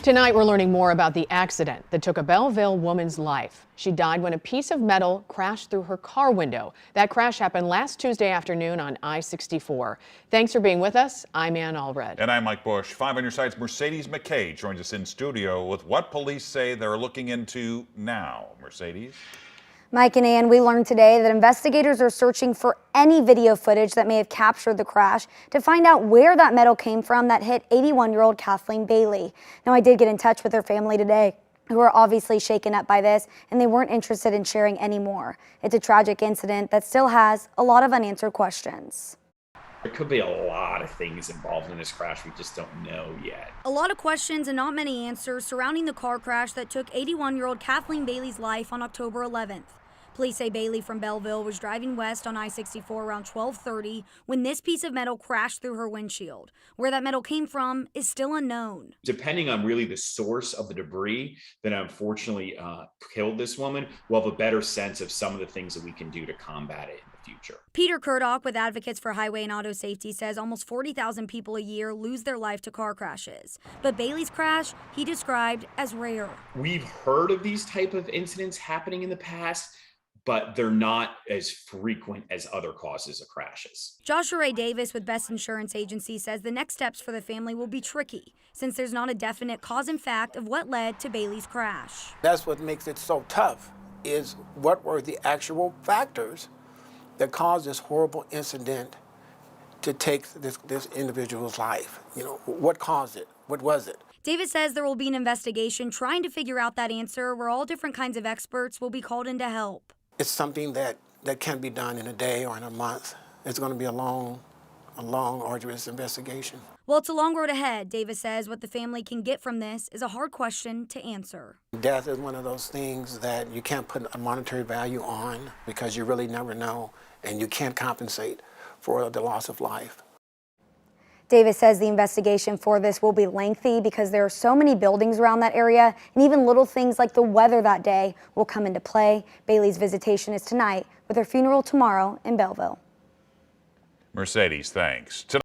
Tonight, we're learning more about the accident that took a Belleville woman's life. She died when a piece of metal crashed through her car window. That crash happened last Tuesday afternoon on I-64. Thanks for being with us. I'm Ann Allred. And I'm Mike Bush. 5 on your side's Mercedes McKay joins us in studio with what police say they're looking into now. Mercedes? Mike and Ann, we learned today that investigators are searching for any video footage that may have captured the crash to find out where that metal came from that hit 81-year-old Kathleen Bailey. Now, I did get in touch with her family today, who are obviously shaken up by this, and they weren't interested in sharing any more. It's a tragic incident that still has a lot of unanswered questions. There could be a lot of things involved in this crash we just don't know yet. A lot of questions and not many answers surrounding the car crash that took 81-year-old Kathleen Bailey's life on October 11th. Police say Bailey from Belleville was driving west on I-64 around 12:30 when this piece of metal crashed through her windshield. Where that metal came from is still unknown. Depending on really the source of the debris that unfortunately killed this woman, we'll have a better sense of some of the things that we can do to combat it in the future. Peter Kurdock with Advocates for Highway and Auto Safety says almost 40,000 people a year lose their life to car crashes. But Bailey's crash, he described as rare. We've heard of these type of incidents happening in the past, but they're not as frequent as other causes of crashes. Joshua Ray Davis with Best Insurance Agency says the next steps for the family will be tricky since there's not a definite cause and fact of what led to Bailey's crash. That's what makes it so tough, is what were the actual factors that caused this horrible incident to take this individual's life. You know, what caused it? What was it? Davis says there will be an investigation trying to figure out that answer where all different kinds of experts will be called in to help. It's something that can't be done in a day or in a month. It's going to be a long, arduous investigation. Well, it's a long road ahead. Davis says what the family can get from this is a hard question to answer. Death is one of those things that you can't put a monetary value on because you really never know, and you can't compensate for the loss of life. Davis says the investigation for this will be lengthy because there are so many buildings around that area, and even little things like the weather that day will come into play. Bailey's visitation is tonight, with her funeral tomorrow in Belleville. Mercedes, thanks.